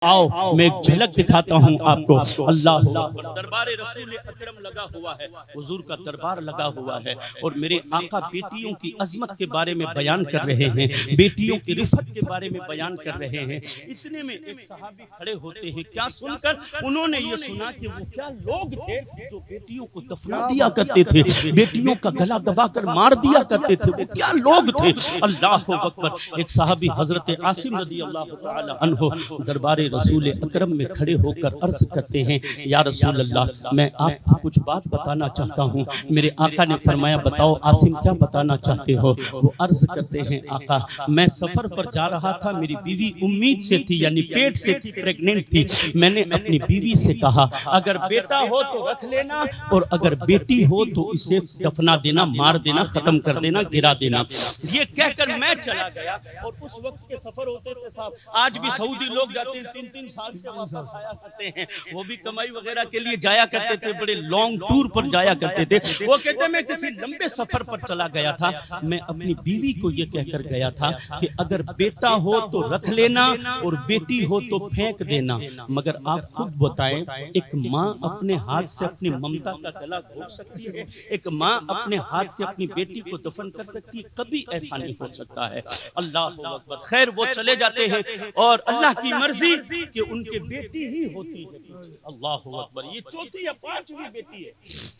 आओ मैं एक झलक दिखाता हूँ आपको। अल्लाह दरबार रसूल अकरम लगा हुआ है, हुजूर का दरबार लगा हुआ है और मेरे आका बेटियों की अजमत के बारे में बयान कर रहे हैं, बेटियों की रिफत के बारे में बयान कर रहे हैं। इतने में एक सहाबी खड़े होते हैं। क्या सुनकर? उन्होंने ये सुना कि वो क्या लोग थे जो बेटियों को दफना दिया करते थे, बेटियों का गला दबाकर मार दिया करते थे। वो क्या लोग थे? अल्लाह अकबर। एक सहाबी हजरत आसिम रज़ी अल्लाह तआला अन्हु दरबार रसूल अकरम में खड़े होकर अर्ज करते हैं, या रसूल अल्लाह, मैं आपको कुछ बात बताना चाहता हूँ। मेरे आका ने फरमाया, बताओ आसिम क्या बताना चाहते हो? वो अर्ज करते हैं, आका मैं सफर पर जा रहा था, मेरी बीवी उम्मीद से थी, यानी पेट से थी, प्रेग्नेंट थी। मैंने अपनी बीवी से कहा, अगर बेटा हो तो रख लेना और अगर बेटी हो तो इसे दफना देना, मार देना, खत्म कर देना, गिरा देना। ये कहकर मैं चला गया। और उस वक्त के सफर होते थे साहब, आज भी सऊदी लोग जाते हैं 3-3 साल से वापस आया करते हैं, वो भी कमाई वगैरह के लिए जाया करते थे, बड़े लॉन्ग टूर पर जाया करते थे। वो कहते मैं किसी लंबे सफर पर चला गया था, मैं अपनी बीवी को ये कहकर गया था कि अगर बेटा हो तो रख लेना और बेटी हो तो फेंक देना। मगर आप खुद बताएं, एक माँ अपने हाथ से अपनी ममता का गला घोट सकती है? एक माँ अपने हाथ से अपनी बेटी को दफन कर सकती है? कभी ऐसा नहीं हो सकता है। अल्लाह अकबर। खैर वो चले जाते हैं और अल्लाह की मर्जी कि उनके बेटी ही होती है। अल्लाह अकबर। ये चौथी या पांचवी बेटी है।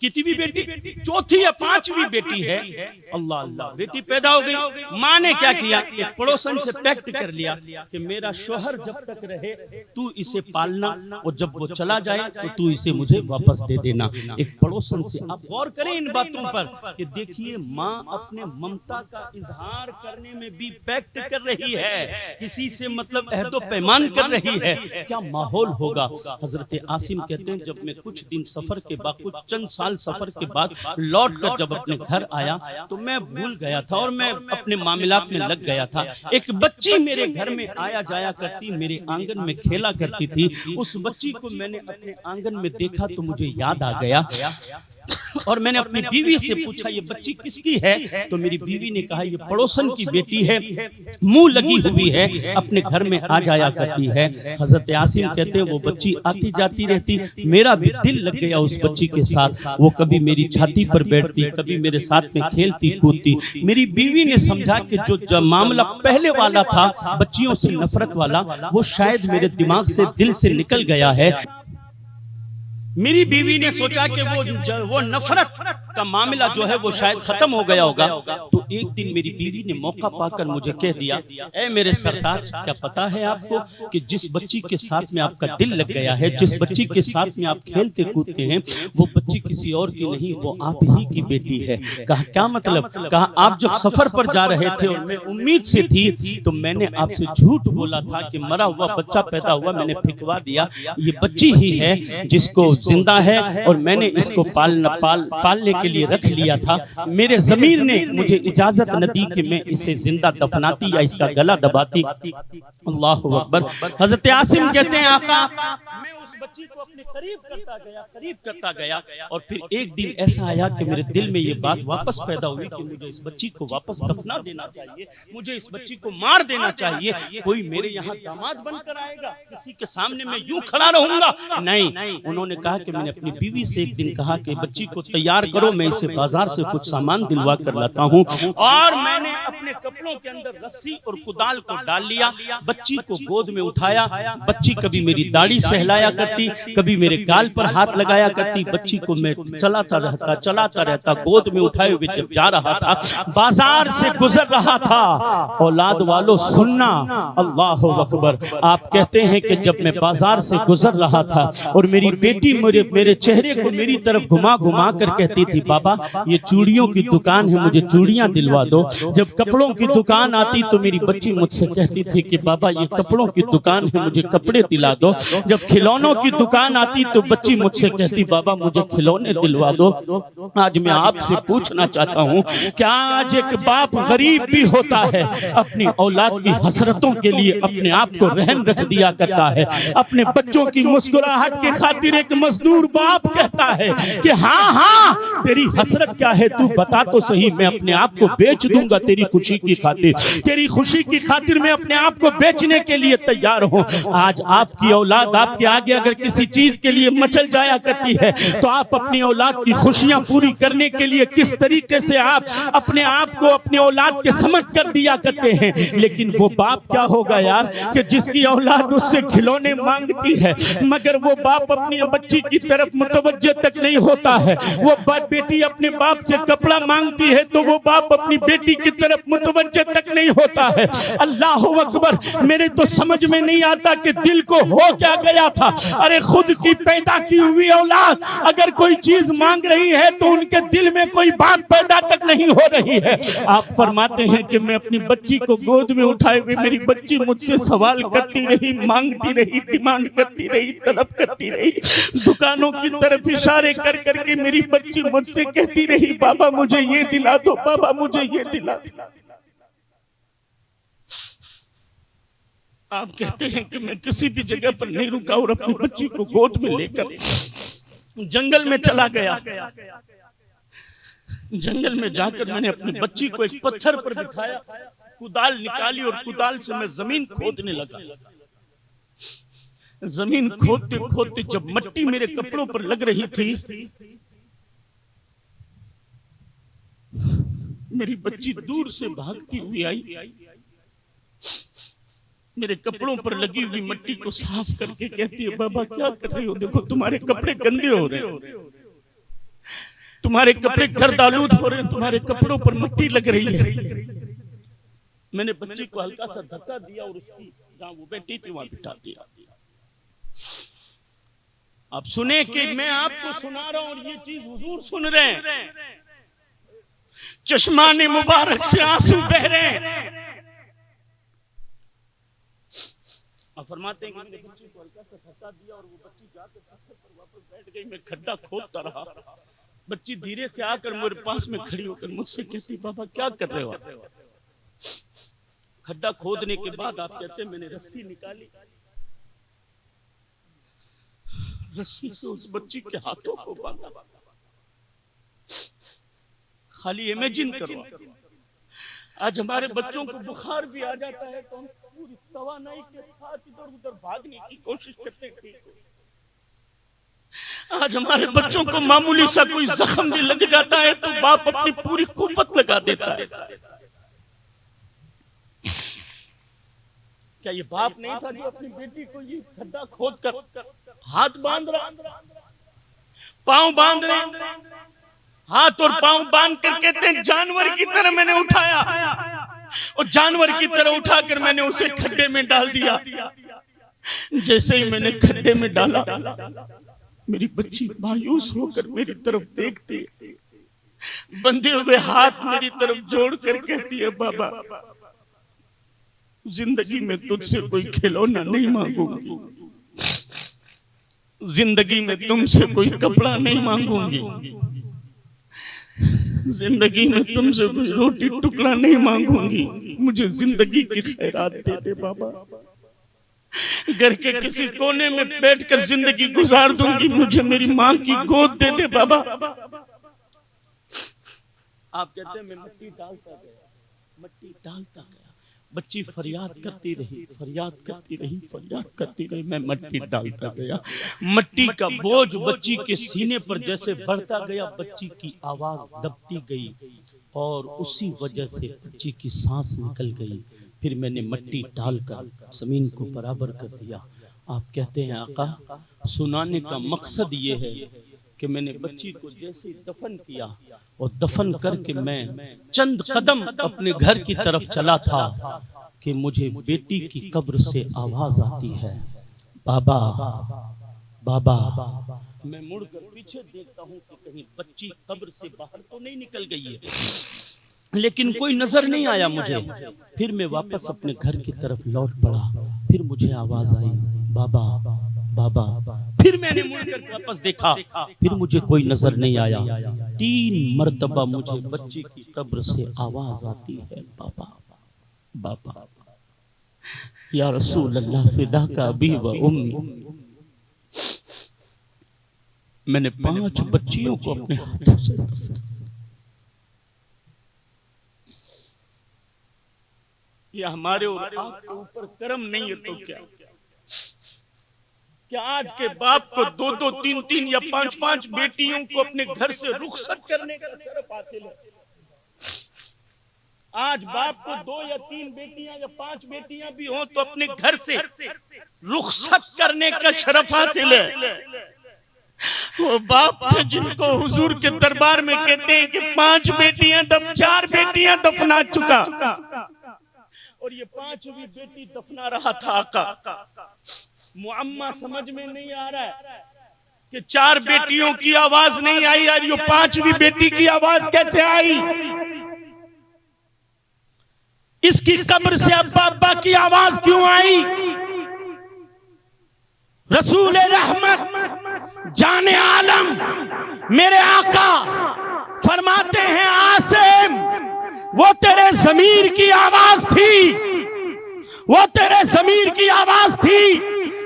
कितनी बेटी? चौथी या पांचवी बेटी है। अल्लाह अल्लाह। बेटी पैदा हो गई, माँ ने क्या किया? एक पड़ोसन से पैक्ट कर लिया कि मेरा शोहर जब तक रहे तू इसे पालना और जब वो चला जाए तो तू इसे मुझे वापस दे देना। एक पड़ोसन से। आप गौर करें इन बातों पर कि देखिए माँ अपने ममता का इजहार करने में भी पैक्ट कर रही है, किसी से मतलब अहदो पैमान कर रही है। क्या माहौल होगा? हजरत आसिम कहते हैं, जब मैं कुछ दिन सफर के बाद, कुछ चंद साल सफर के बाद लौट कर जब अपने घर आया तो मैं भूल गया था और मैं अपने मामलात में लग गया था। एक बच्ची मेरे घर में आया जाया करती, मेरे आंगन में खेला करती थी। उस बच्ची को मैंने अपने आंगन में देखा तो मुझे याद आ गया और मैंने अपनी बीवी से पूछा, ये बच्ची किसकी है? तो मेरी बीवी ने कहा, ये पड़ोसन की बेटी है, मुंह लगी हुई है, अपने घर में आ जाया करती है। हजरत आसिम कहते हैं, वो बच्ची आती जाती रहती, मेरा भी दिल लग गया उस बच्ची के साथ। वो कभी मेरी छाती पर बैठती, कभी मेरे साथ में खेलती कूदती। मेरी बीवी ने समझा कि जो मामला पहले वाला था, बच्चियों से नफरत वाला, वो शायद मेरे दिमाग से, दिल से निकल गया है। मेरी बीवी ने सोचा कि वो नफरत का मामला जो है वो शायद खत्म हो गया होगा। तो एक दिन मेरी बीवी ने मौका पाकर मुझे कह दिया, ऐ मेरे सरताज, क्या पता है आपको कि जिस बच्ची के साथ में आपका दिल लग गया है, जिस बच्ची के साथ में आप खेलते कूदते हैं, वो बच्ची किसी और की नहीं, वो आप ही की बेटी है। कहा क्या मतलब? कहा आप जब सफर पर जा रहे थे और मैं उम्मीद से थी तो मैंने आपसे झूठ बोला था कि मरा हुआ बच्चा पैदा हुआ, मैंने फिकवा दिया, ये बच्ची ही है जिसको जिंदा है और मैंने इसको पालने के लिए रख लिया था। मेरे ज़मीर ने मुझे इजाजत न दी कि मैं इसे जिंदा दफनाती या इसका गला दबाती। अल्लाह अकबर। हजरत आसिम कहते हैं, आका मैं उस बच्ची को अपने करीब करता गया और फिर एक दिन ऐसा आया कि मेरे दिल में ये बात वापस पैदा हुई कि मुझे इस बच्ची को वापस दफना देना चाहिए, मुझे इस बच्ची को मार देना चाहिए। कोई मेरे यहाँ दामाद बनकर आएगा, किसी के सामने मैं यूं खड़ा रहूंगा? नहीं। उन्होंने कहा कि मैंने अपनी बीवी से एक दिन कहा कि बच्ची को तैयार करो, मैं इसे बाजार से कुछ सामान दिलवा कर लाता हूँ। और मैंने अपने कपड़ों के अंदर रस्सी और कुदाल को डाल लिया, बच्ची को गोद में उठाया। बच्ची कभी मेरी दाढ़ी सहलाया करती, कभी मेरे गाल पर हाथ लगाया करती। बच्ची को मैं चलाता रहता, गोद में उठाए हुए जब जा रहा था, बाजार से गुजर रहा था। औलाद वालों सुनना, अल्लाह अकबर। आप कहते हैं कि जब मैं बाजार से गुजर रहा था और मेरी बेटी मेरे चेहरे को मेरी तरफ घुमा घुमा कर कहती थी, बाबा ये चूड़ियों की दुकान है, मुझे चूड़ियां दिलवा दो। जब कपड़ों की दुकान आती तो मेरी बच्ची मुझसे कहती थी कि बाबा ये कपड़ों की दुकान है, मुझे कपड़े दिला दो। जब खिलौनों की दुकान आती तो बच्ची मुझसे कहती, बाबा मुझे खिलौने दिलवा दो। आज मैं आपसे पूछना चाहता हूँ, क्या आज एक बाप गरीब भी होता है, अपनी औलाद की हसरतों के लिए अपने आप को रहन रख दिया करता है? अपने बच्चों की मुस्कुराहट के खातिर एक मजदूर बाप कहता है कि हाँ तेरी हसरत क्या है, तू बता तो सही, मैं अपने आप को बेच दूंगा तेरी खुशी खुशी की खातिर, तेरी खुशी की खातिर मैं अपने आप को बेचने के लिए तैयार हूँ। आज आपकी औलाद आपके आगे अगर किसी चीज के लिए मचल जाया करती है तो आप अपनी औलाद की खुशियां पूरी करने के लिए किस तरीके से आप अपने आप को अपनी औलाद के समझ कर दिया करते हैं। लेकिन वो बाप क्या होगा यार कि जिसकी औलाद उससे खिलौने मांगती है मगर वो बाप अपनी बच्ची की तरफ मुतवज्जे तक नहीं होता है। वो बेटी अपने बाप से कपड़ा मांगती है तो वो बाप अपनी बेटी की तरफ मुतवज्जे तक नहीं होता है। अल्लाह अकबर, मेरे तो समझ में नहीं आता कि दिल को हो क्या गया था। अरे खुद की पैदा की हुई औलाद अगर कोई चीज मांग रही है तो उनके दिल में कोई बात पैदा तक नहीं हो रही है। आप फरमाते हैं कि मैं अपनी बच्ची को गोद में उठाए हुए मेरी बच्ची मुझसे सवाल करती रही, मांगती रही, डिमांड करती रही, तलब करती रही। दुकानों की तरफ इशारे कर करके मेरी बच्ची मुझसे कहती रही, बाबा मुझे ये दिला दो, बाबा मुझे ये दिला दो। आप कहते हैं कि मैं किसी भी जगह पर नहीं रुका और अपनी बच्ची को गोद में लेकर जंगल में चला गया। जंगल में जाकर मैंने अपनी बच्ची को एक पत्थर पर बिठाया, कुदाल निकाली और कुदाल से मैं जमीन खोदने लगा। जमीन खोदते खोदते जब मिट्टी मेरे कपड़ों पर लग रही थी, मेरी बच्ची दूर से भागती हुई आई, मेरे कपड़ों पर लगी हुई मिट्टी को साफ करके कहती है, बाबा क्या कर रही हो, देखो तुम्हारे कपड़े गंदे हो रहे हैं, तुम्हारे कपड़े गर्दालूद हो रहे हैं, तुम्हारे कपड़ों पर मिट्टी लग रही है। मैंने बच्ची को हल्का सा धक्का दिया और उसकी जहां वो बैठी थी वहां बिठा दिया। आप सुने कि मैं आपको सुना रहा हूं और ये चीज हुजूर सुन रहे हैं। चश्माने मुबारक से आंसू बह रहे हैं। आप फरमाते हैं कि मैंने बच्ची को हल्का सा धक्का दिया और वो बच्ची जाकर पत्थर पर वापस बैठ गई। मैं खड्डा खोदता रहा। बच्ची धीरे से आकर मेरे पास में खड़ी होकर मुझसे कहती, बाबा क्या कर रहे हो। खड्डा खोदने के बाद आप कहते हैं मैंने रस्सी निकाली, रस्सी से उस बच्ची के हाथों को बांधा। खाली इमेजिन करो, आज हमारे बच्चों को बुखार भी आ जाता है तो हम पूरी तवानाई के साथ इधर उधर भागने की कोशिश करते हैं। आज हमारे बच्चों को मामूली सा कोई जख्म भी लग जाता है तो बाप अपनी पूरी कुव्वत लगा देता है। क्या ये बाप नहीं था जो अपनी बेटी को ये खड्डा खोद कर हाथ बांध रहा, पांव बांध रहे, हाथ और पांव बांध कर कहते हैं जानवर की तरह मैंने उठाया और जानवर की तरह उठाकर मैंने उसे खड्डे में डाल दिया। जैसे ही मैंने खड्डे में डाला, मेरी बच्ची मायूस होकर मेरी तरफ देखती, बंधे हुए हाथ मेरी तरफ जोड़कर कहती है, बाबा जिंदगी में तुझसे कोई खिलौना नहीं मांगूंगी, जिंदगी में तुमसे कोई कपड़ा नहीं मांगूंगी, जिंदगी में तुमसे कोई रोटी टुकड़ा नहीं मांगूंगी, मुझे जिंदगी की खैरात दे दे बाबा। घर के किसी कोने में बैठकर जिंदगी गुजार दूंगी, मुझे मेरी माँ की गोद दे दे बाबा। आप कहते हैं मैं मिट्टी डालता गया, मिट्टी डालता गया। बच्ची फरियाद करती रही, फरियाद करती रही, फरियाद करती रही। मैं मिट्टी डालता गया। मिट्टी का बोझ बच्ची के सीने पर जैसे बढ़ता गया, बच्ची की आवाज दबती गई और उसी वजह से बच्ची की सांस निकल गई। फिर मैंने मिट्टी डालकर जमीन को बराबर कर दिया। आप कहते हैं आका, सुनाने का मकसद ये है कि मैंने बच्ची को जैसे दफन किया और दफन करके मैं चंद कदम अपने घर की तरफ चला था कि मुझे बेटी की कब्र से आवाज आती है, बाबा बाबा। मैं मुड़कर पीछे देखता हूँ कि कहीं बच्ची कब्र से बाहर तो नहीं निकल गई है, लेकिन कोई नजर नहीं आया मुझे। फिर मैं वापस अपने घर की तरफ लौट पड़ा। फिर मुझे आवाज आई, बाबा बाबा। फिर मैंने मुड़कर वापस देखा, फिर मुझे कोई नजर नहीं आया। 3 मर्तबा मुझे बच्ची की कब्र से आवाज आती है, बाबा बाबा। या रसूल अल्लाह फिदा का अबी व उम्मी। मैंने 5 बच्चियों को अपने हाथों से ये हमारे और आपके ऊपर कर्म नहीं है तो क्या? क्या आज के बाप को 2-2, 3-3 या 5-5 बेटियों को अपने घर से रुखसत करने का शरफ हासिल है? आज बाप को 2 या 3 बेटियां या 5 बेटियां भी हो तो अपने घर से रुखसत करने का शरफ हासिल है। वो बाप थे जिनको हुजूर के दरबार में कहते हैं कि 4 बेटियां दफना चुका और ये 5वीं बेटी दफना रहा था आका। मुअम्मा समझ में नहीं आ रहा है कि 4 बेटियों की आवाज नहीं आई और ये 5वीं बेटी की आवाज कैसे आई? इसकी कब्र से अब्बा की आवाज क्यों आई? रसूल रहमत जाने आलम मेरे आका फरमाते हैं, आसिम वो तेरे ज़मीर की आवाज थी, वो तेरे ज़मीर की आवाज थी।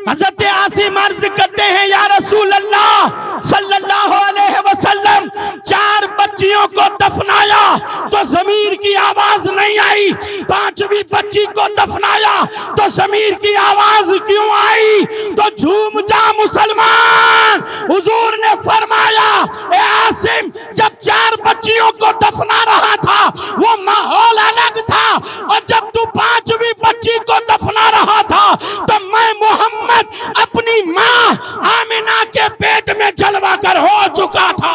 हज़रत आसिम अर्ज करते हैं, या रसूल अल्लाह सल्लल्लाहु अलैहि वसल्लम 4 बच्चियों को दफनाया तो ज़मीर की आवाज नहीं आई, 5वीं बच्ची को दफनाया तो ज़मीर की आवाज क्यों आई? तो झूम जा मुसलमान। हुजूर ने फरमाया, ए आसिम जब 4 बच्चियों को दफना रहा था वो माहौल अलग था, और जब तू 5वीं बच्ची को दफना रहा था तो मैं मोहम्मद अपनी माँ आमिना के पेट में जलवा कर हो चुका था।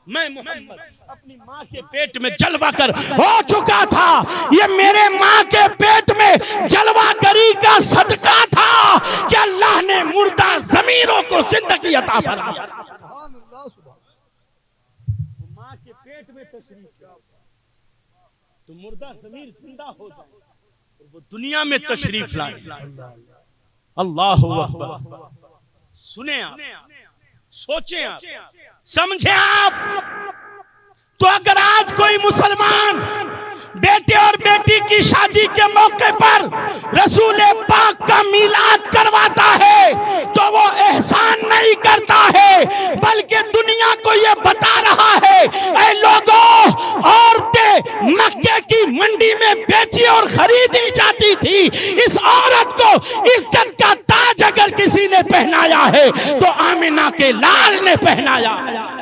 मैं मोहम्मद अपनी माँ के पेट में जलवा कर हो चुका था। ये मेरे माँ के पेट में जलवा करी का सदका था कि अल्लाह ने मुर्दा ज़मीरों को जिंदगी अता फरमाई। माँ के पेट में तशरीफ तो मुर्दा ज़मीर जिंदा हो जाए, वो दुनिया में तशरीफ लाए। अल्लाह अकबर। सुने आप, सोचें आप, समझें आप। तो अगर आज कोई मुसलमान बेटे और बेटी की शादी के मौके पर रसूल पाक का मिलाद करवाता है तो वो एहसान नहीं करता है, बल्कि दुनिया को ये बता रहा है, ऐ लोगों, औरतें मक्के की मंडी में बेची और खरीदी जाती थी। इस औरत को इज्जत का ताज अगर किसी ने पहनाया है तो आमिना के लाल ने पहनाया है।